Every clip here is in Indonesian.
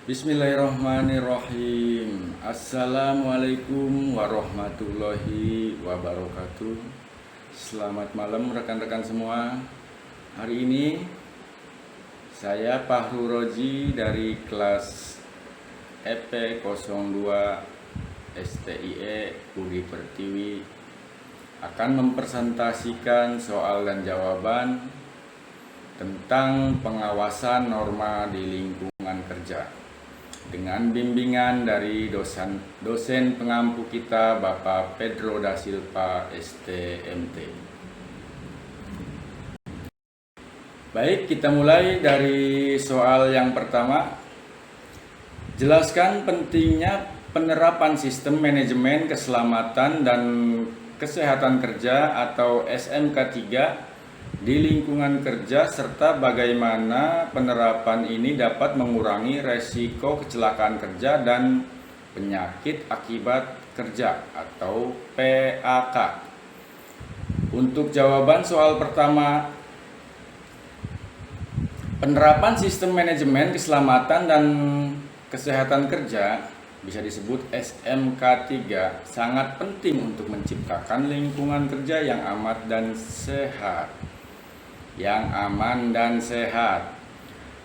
Bismillahirrahmanirrahim. Assalamualaikum warahmatullahi wabarakatuh. Selamat malam rekan-rekan semua. Hari ini saya Fahru Roji dari kelas EP02 STIE Budi Pertiwi akan mempresentasikan soal dan jawaban tentang pengawasan norma di lingkungan kerja dengan bimbingan dari dosen pengampu kita Bapak Pedro da Silva STMT. Baik, kita mulai dari soal yang pertama. Jelaskan pentingnya penerapan sistem manajemen keselamatan dan kesehatan kerja atau SMK 3 di lingkungan kerja serta bagaimana penerapan ini dapat mengurangi resiko kecelakaan kerja dan penyakit akibat kerja atau PAK. Untuk jawaban soal pertama, penerapan sistem manajemen keselamatan dan kesehatan kerja bisa disebut SMK 3 sangat penting untuk menciptakan lingkungan kerja yang aman dan sehat.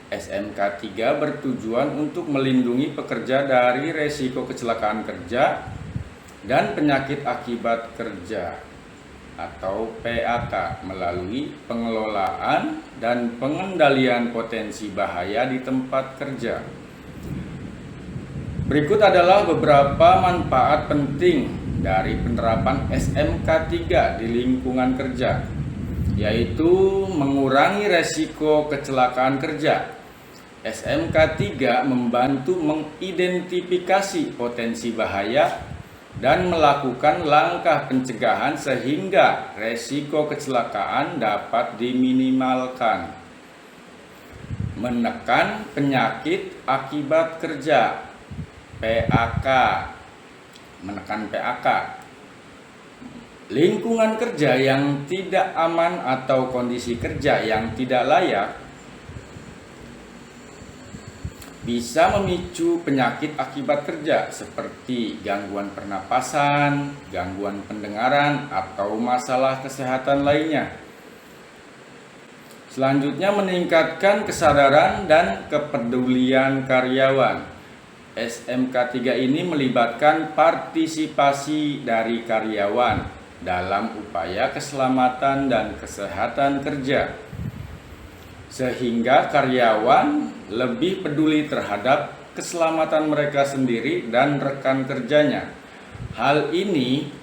SMK 3 bertujuan untuk melindungi pekerja dari resiko kecelakaan kerja dan penyakit akibat kerja atau PAK melalui pengelolaan dan pengendalian potensi bahaya di tempat kerja. Berikut adalah beberapa manfaat penting dari penerapan SMK 3 di lingkungan kerja, yaitu mengurangi resiko kecelakaan kerja. SMK 3 membantu mengidentifikasi potensi bahaya dan melakukan langkah pencegahan sehingga resiko kecelakaan dapat diminimalkan. Menekan penyakit akibat kerja, PAK. Menekan PAK. Lingkungan kerja yang tidak aman atau kondisi kerja yang tidak layak bisa memicu penyakit akibat kerja seperti gangguan pernapasan, gangguan pendengaran, atau masalah kesehatan lainnya. Selanjutnya, meningkatkan kesadaran dan kepedulian karyawan. SMK 3 ini melibatkan partisipasi dari karyawan dalam upaya keselamatan dan kesehatan kerja, sehingga karyawan lebih peduli terhadap keselamatan mereka sendiri dan rekan kerjanya. Hal ini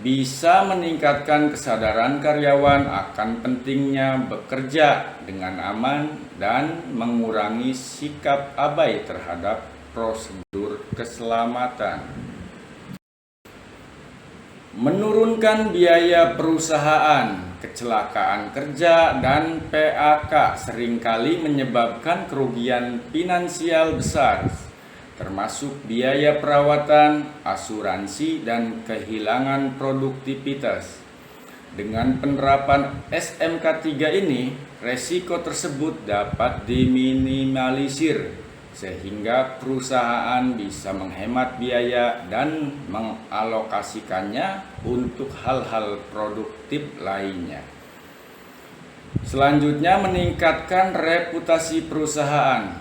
bisa meningkatkan kesadaran karyawan akan pentingnya bekerja dengan aman dan mengurangi sikap abai terhadap prosedur keselamatan. Menurunkan biaya perusahaan, kecelakaan kerja, dan PAK seringkali menyebabkan kerugian finansial besar, termasuk biaya perawatan, asuransi, dan kehilangan produktivitas. Dengan penerapan SMK 3 ini, resiko tersebut dapat diminimalisir sehingga perusahaan bisa menghemat biaya dan mengalokasikannya untuk hal-hal produktif lainnya. Selanjutnya, meningkatkan reputasi perusahaan.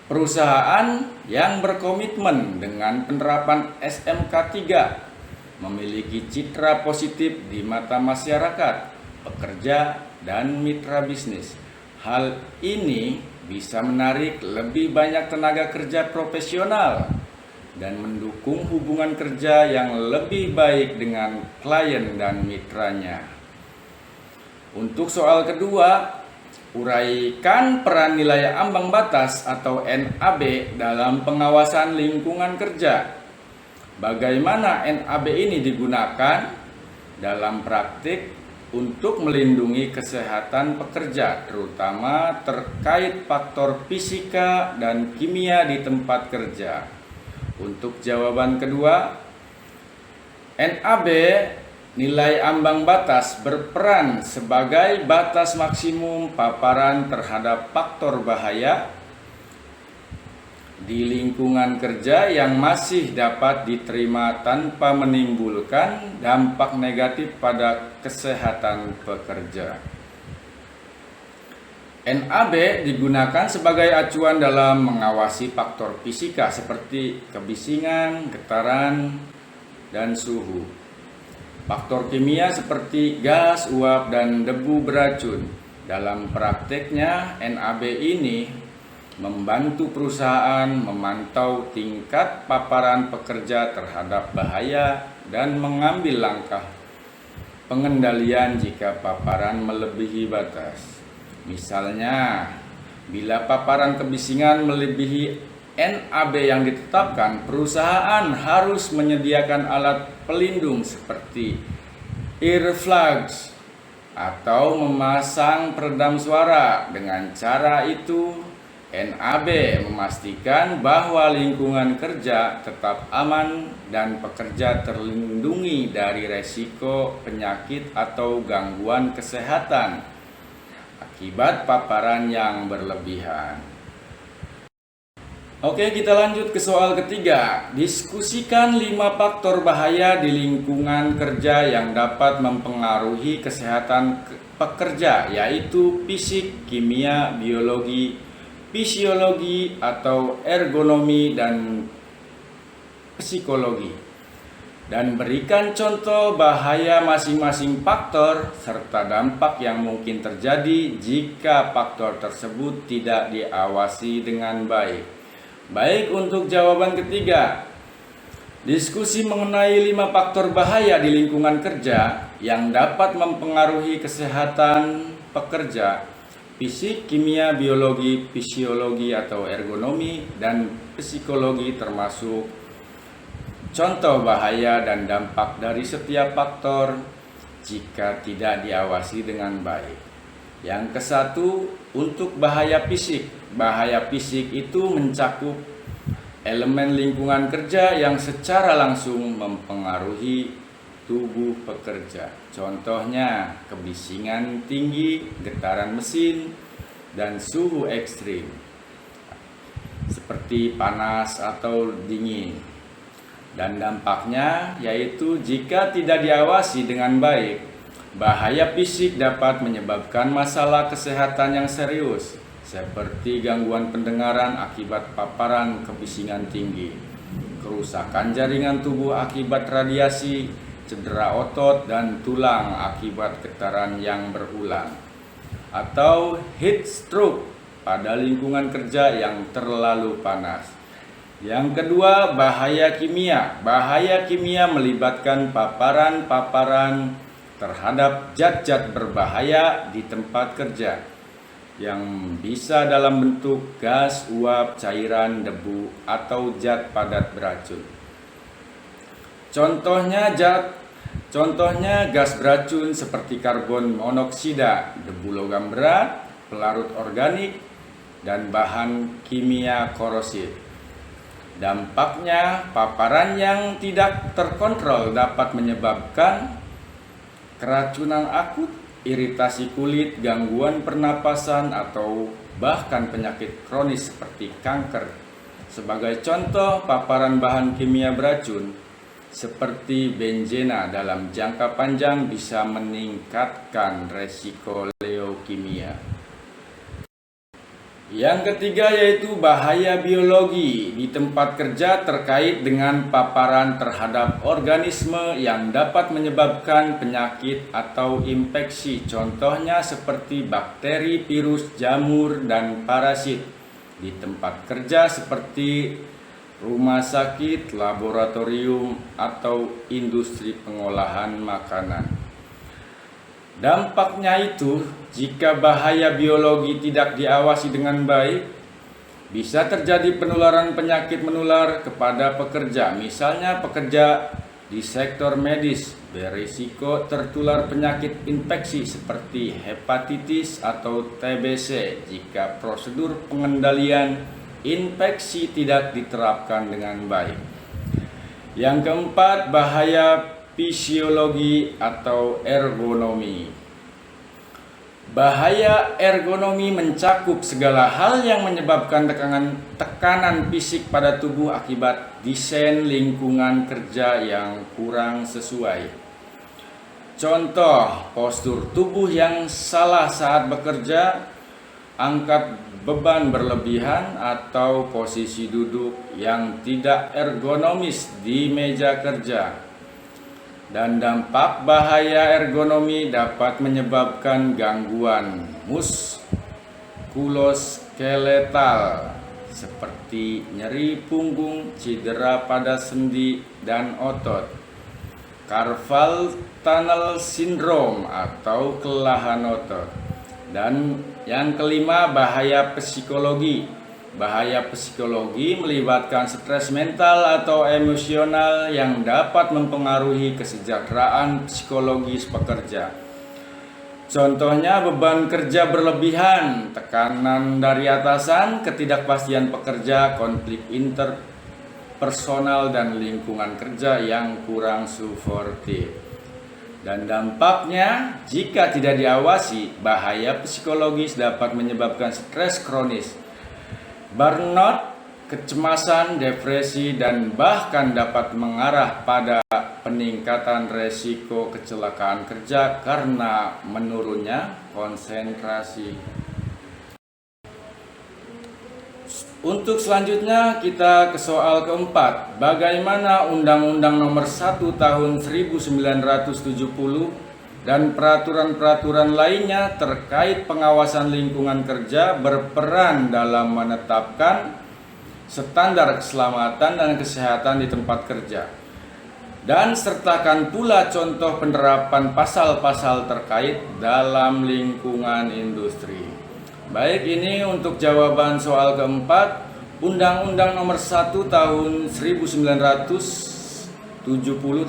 Perusahaan yang berkomitmen dengan penerapan SMK 3 memiliki citra positif di mata masyarakat, pekerja, dan mitra bisnis. Hal ini bisa menarik lebih banyak tenaga kerja profesional dan mendukung hubungan kerja yang lebih baik dengan klien dan mitranya. Untuk soal kedua, uraikan peran nilai ambang batas atau NAB dalam pengawasan lingkungan kerja. Bagaimana NAB ini digunakan dalam praktik untuk melindungi kesehatan pekerja, terutama terkait faktor fisika dan kimia di tempat kerja. Untuk jawaban kedua, NAB nilai ambang batas berperan sebagai batas maksimum paparan terhadap faktor bahaya di lingkungan kerja yang masih dapat diterima tanpa menimbulkan dampak negatif pada kesehatan pekerja. NAB digunakan sebagai acuan dalam mengawasi faktor fisika seperti kebisingan, getaran, dan suhu. Faktor kimia seperti gas, uap, dan debu beracun. Dalam prakteknya, NAB ini membantu perusahaan memantau tingkat paparan pekerja terhadap bahaya dan mengambil langkah pengendalian jika paparan melebihi batas. Misalnya, bila paparan kebisingan melebihi NAB yang ditetapkan, perusahaan harus menyediakan alat pelindung seperti earplugs atau memasang peredam suara. Dengan cara itu, NAB memastikan bahwa lingkungan kerja tetap aman dan pekerja terlindungi dari resiko penyakit atau gangguan kesehatan akibat paparan yang berlebihan. Oke, kita lanjut ke soal ketiga. Diskusikan 5 faktor bahaya di lingkungan kerja yang dapat mempengaruhi kesehatan pekerja, yaitu fisik, kimia, biologi, fisiologi atau ergonomi, dan psikologi. Dan berikan contoh bahaya masing-masing faktor serta dampak yang mungkin terjadi jika faktor tersebut tidak diawasi dengan baik. Baik, untuk jawaban ketiga, diskusi mengenai 5 faktor bahaya di lingkungan kerja yang dapat mempengaruhi kesehatan pekerja: fisik, kimia, biologi, fisiologi atau ergonomi, dan psikologi, termasuk contoh bahaya dan dampak dari setiap faktor jika tidak diawasi dengan baik. Yang ke-1, untuk bahaya fisik. Bahaya fisik itu mencakup elemen lingkungan kerja yang secara langsung mempengaruhi tubuh pekerja. Contohnya, kebisingan tinggi, getaran mesin, dan suhu ekstrim seperti panas atau dingin. Dan dampaknya yaitu jika tidak diawasi dengan baik, bahaya fisik dapat menyebabkan masalah kesehatan yang serius seperti gangguan pendengaran akibat paparan kebisingan tinggi, kerusakan jaringan tubuh akibat radiasi, cedera otot dan tulang akibat getaran yang berulang, atau heat stroke pada lingkungan kerja yang terlalu panas. Yang kedua, bahaya kimia. Bahaya kimia melibatkan paparan-paparan terhadap zat-zat berbahaya di tempat kerja yang bisa dalam bentuk gas, uap, cairan, debu, atau zat padat beracun. Contohnya gas beracun seperti karbon monoksida, debu logam berat, pelarut organik, dan bahan kimia korosif. Dampaknya, paparan yang tidak terkontrol dapat menyebabkan keracunan akut, iritasi kulit, gangguan pernapasan, atau bahkan penyakit kronis seperti kanker. Sebagai contoh, paparan bahan kimia beracun seperti benzena dalam jangka panjang bisa meningkatkan resiko leukemia. Yang ketiga yaitu bahaya biologi di tempat kerja terkait dengan paparan terhadap organisme yang dapat menyebabkan penyakit atau infeksi. Contohnya seperti bakteri, virus, jamur, dan parasit di tempat kerja seperti rumah sakit, laboratorium, atau industri pengolahan makanan. Dampaknya itu, jika bahaya biologi tidak diawasi dengan baik, bisa terjadi penularan penyakit menular kepada pekerja. Misalnya pekerja di sektor medis berisiko tertular penyakit infeksi seperti hepatitis atau TBC jika prosedur pengendalian infeksi tidak diterapkan dengan baik. Yang keempat, bahaya fisiologi atau ergonomi. Bahaya ergonomi mencakup segala hal yang menyebabkan tekanan fisik pada tubuh akibat desain lingkungan kerja yang kurang sesuai. Contoh, postur tubuh yang salah saat bekerja, angkat beban berlebihan, atau posisi duduk yang tidak ergonomis di meja kerja. Dan dampak bahaya ergonomi dapat menyebabkan gangguan muskuloskeletal seperti nyeri punggung, cedera pada sendi dan otot, carpal tunnel syndrome atau kelelahan otot. Dan yang kelima, bahaya psikologi. Bahaya psikologi melibatkan stres mental atau emosional yang dapat mempengaruhi kesejahteraan psikologis pekerja. Contohnya beban kerja berlebihan, tekanan dari atasan, ketidakpastian pekerja, konflik interpersonal, dan lingkungan kerja yang kurang suportif. Dan dampaknya, jika tidak diawasi, bahaya psikologis dapat menyebabkan stres kronis, burnout, kecemasan, depresi, dan bahkan dapat mengarah pada peningkatan resiko kecelakaan kerja karena menurunnya konsentrasi. Untuk selanjutnya kita ke soal keempat. Bagaimana Undang-Undang Nomor 1 Tahun 1970 dan peraturan-peraturan lainnya terkait pengawasan lingkungan kerja berperan dalam menetapkan standar keselamatan dan kesehatan di tempat kerja. Dan sertakan pula contoh penerapan pasal-pasal terkait dalam lingkungan industri. Baik, ini untuk jawaban soal keempat. Undang-Undang Nomor 1 Tahun 1970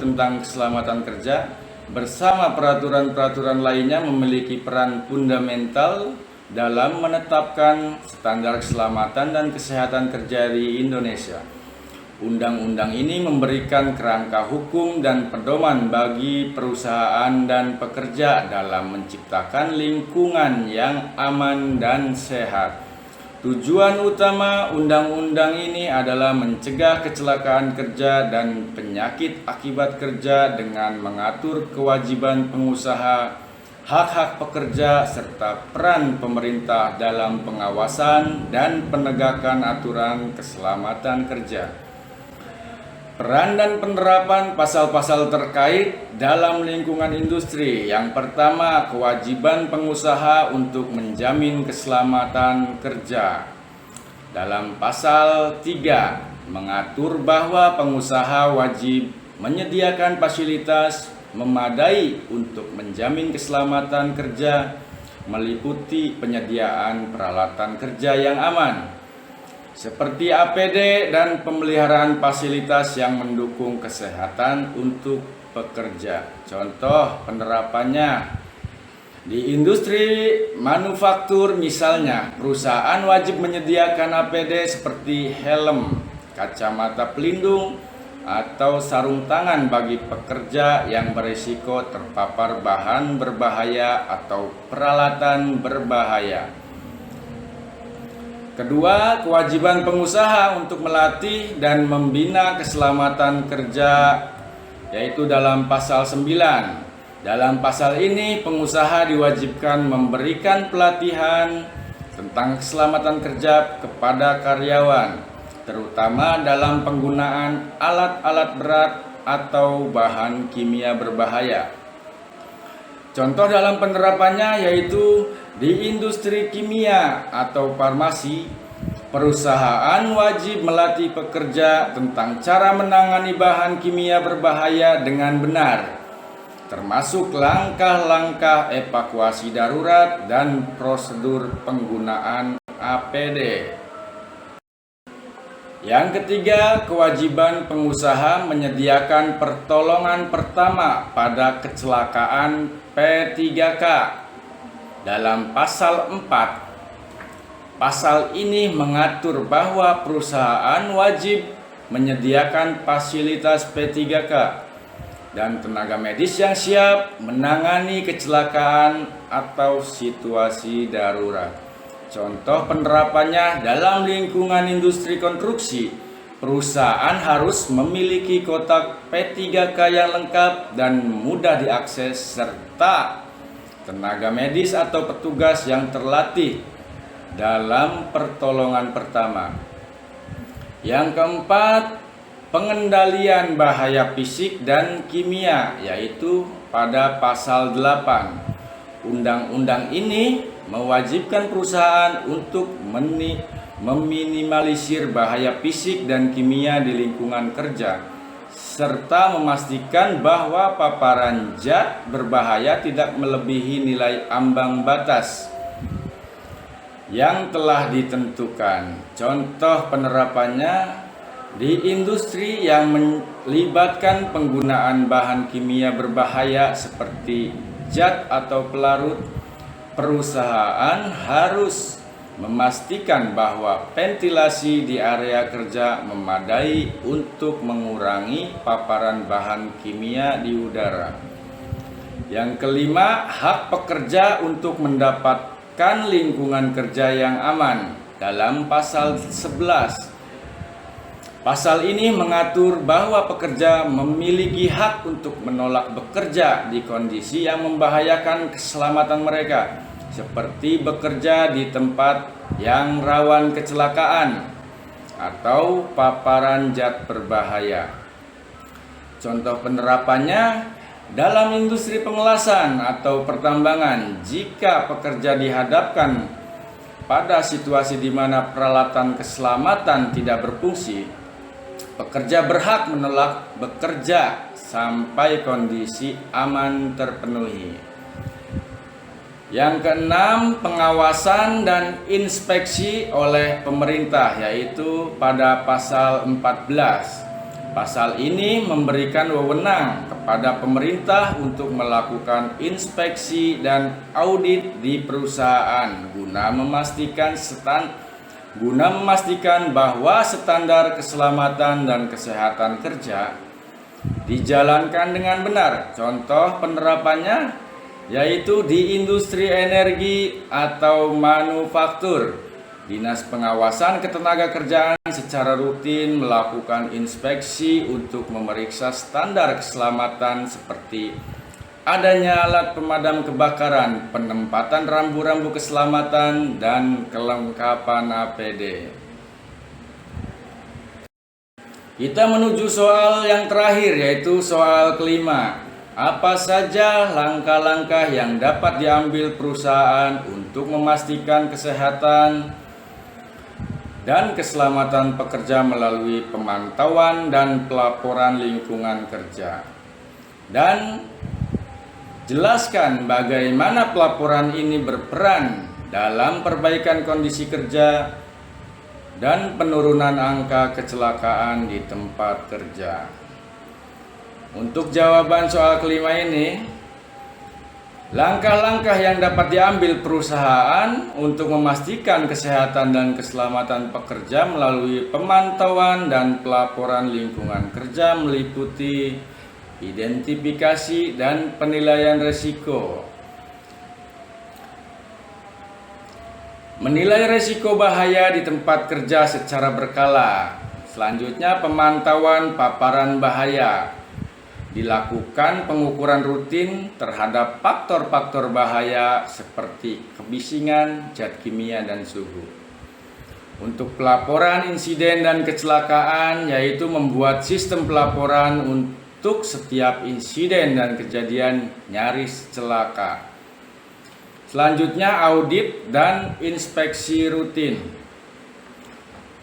tentang keselamatan kerja bersama peraturan-peraturan lainnya memiliki peran fundamental dalam menetapkan standar keselamatan dan kesehatan kerja di Indonesia. Undang-undang ini memberikan kerangka hukum dan pedoman bagi perusahaan dan pekerja dalam menciptakan lingkungan yang aman dan sehat. Tujuan utama undang-undang ini adalah mencegah kecelakaan kerja dan penyakit akibat kerja dengan mengatur kewajiban pengusaha, hak-hak pekerja, serta peran pemerintah dalam pengawasan dan penegakan aturan keselamatan kerja. Peran dan penerapan pasal-pasal terkait dalam lingkungan industri. Yang pertama, kewajiban pengusaha untuk menjamin keselamatan kerja. Dalam pasal 3, mengatur bahwa pengusaha wajib menyediakan fasilitas memadai untuk menjamin keselamatan kerja, meliputi penyediaan peralatan kerja yang aman, seperti APD dan pemeliharaan fasilitas yang mendukung kesehatan untuk pekerja. Contoh penerapannya di industri manufaktur misalnya, perusahaan wajib menyediakan APD seperti helm, kacamata pelindung, atau sarung tangan bagi pekerja yang berisiko terpapar bahan berbahaya atau peralatan berbahaya. Kedua, kewajiban pengusaha untuk melatih dan membina keselamatan kerja, yaitu dalam pasal 9. Dalam pasal ini, pengusaha diwajibkan memberikan pelatihan tentang keselamatan kerja kepada karyawan, terutama dalam penggunaan alat-alat berat atau bahan kimia berbahaya. Contoh dalam penerapannya yaitu di industri kimia atau farmasi, perusahaan wajib melatih pekerja tentang cara menangani bahan kimia berbahaya dengan benar, termasuk langkah-langkah evakuasi darurat dan prosedur penggunaan APD. Yang ketiga, kewajiban pengusaha menyediakan pertolongan pertama pada kecelakaan P3K. Dalam pasal 4, pasal ini mengatur bahwa perusahaan wajib menyediakan fasilitas P3K. dan tenaga medis yang siap menangani kecelakaan atau situasi darurat. Contoh penerapannya dalam lingkungan industri konstruksi, perusahaan harus memiliki kotak P3K yang lengkap dan mudah diakses serta tenaga medis atau petugas yang terlatih dalam pertolongan pertama. Yang keempat, pengendalian bahaya fisik dan kimia, yaitu pada pasal 8. Undang-undang ini mewajibkan perusahaan untuk meminimalisir bahaya fisik dan kimia di lingkungan kerja, serta memastikan bahwa paparan zat berbahaya tidak melebihi nilai ambang batas yang telah ditentukan. Contoh penerapannya di industri yang melibatkan penggunaan bahan kimia berbahaya seperti zat atau pelarut, perusahaan harus memastikan bahwa ventilasi di area kerja memadai untuk mengurangi paparan bahan kimia di udara. Yang kelima, hak pekerja untuk mendapatkan lingkungan kerja yang aman dalam pasal 11. Pasal ini mengatur bahwa pekerja memiliki hak untuk menolak bekerja di kondisi yang membahayakan keselamatan mereka, seperti bekerja di tempat yang rawan kecelakaan atau paparan zat berbahaya. Contoh penerapannya dalam industri pengelasan atau pertambangan, jika pekerja dihadapkan pada situasi di mana peralatan keselamatan tidak berfungsi, pekerja berhak menolak bekerja sampai kondisi aman terpenuhi. Yang keenam, pengawasan dan inspeksi oleh pemerintah, yaitu pada pasal 14. Pasal ini memberikan wewenang kepada pemerintah untuk melakukan inspeksi dan audit di perusahaan guna memastikan bahwa standar keselamatan dan kesehatan kerja dijalankan dengan benar. Contoh penerapannya yaitu di industri energi atau manufaktur. Dinas Pengawasan Ketenagakerjaan secara rutin melakukan inspeksi untuk memeriksa standar keselamatan seperti adanya alat pemadam kebakaran, penempatan rambu-rambu keselamatan, dan kelengkapan APD. Kita menuju soal yang terakhir, yaitu soal kelima. Apa saja langkah-langkah yang dapat diambil perusahaan untuk memastikan kesehatan dan keselamatan pekerja melalui pemantauan dan pelaporan lingkungan kerja? Dan jelaskan bagaimana pelaporan ini berperan dalam perbaikan kondisi kerja dan penurunan angka kecelakaan di tempat kerja. Untuk jawaban soal kelima ini, langkah-langkah yang dapat diambil perusahaan untuk memastikan kesehatan dan keselamatan pekerja melalui pemantauan dan pelaporan lingkungan kerja meliputi identifikasi dan penilaian risiko, menilai risiko bahaya di tempat kerja secara berkala. Selanjutnya, pemantauan paparan bahaya. Dilakukan pengukuran rutin terhadap faktor-faktor bahaya seperti kebisingan, zat kimia, dan suhu. Untuk pelaporan insiden dan kecelakaan, yaitu membuat sistem pelaporan untuk setiap insiden dan kejadian nyaris celaka. Selanjutnya, audit dan inspeksi rutin.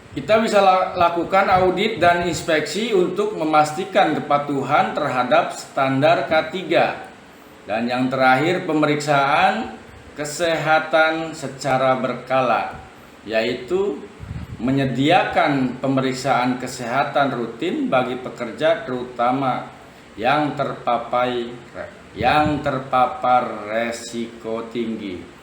Kita bisa lakukan audit dan inspeksi untuk memastikan kepatuhan terhadap standar K3. Dan yang terakhir, pemeriksaan kesehatan secara berkala, yaitu menyediakan pemeriksaan kesehatan rutin bagi pekerja terutama yang terpapar resiko tinggi.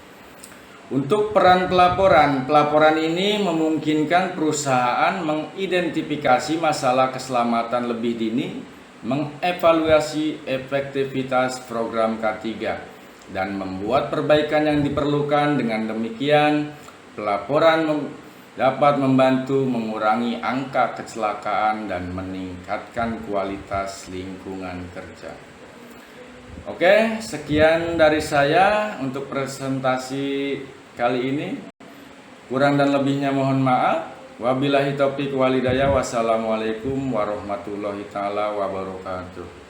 Untuk peran pelaporan ini memungkinkan perusahaan mengidentifikasi masalah keselamatan lebih dini mengevaluasi efektivitas program K3 dan membuat perbaikan yang diperlukan. Dengan demikian, pelaporan dapat membantu mengurangi angka kecelakaan dan meningkatkan kualitas lingkungan kerja. Oke, sekian dari saya untuk presentasi kali ini. Kurang dan lebihnya mohon maaf. Wabillahi taufiq walhidayah. Wassalamualaikum warahmatullahi taala wabarakatuh.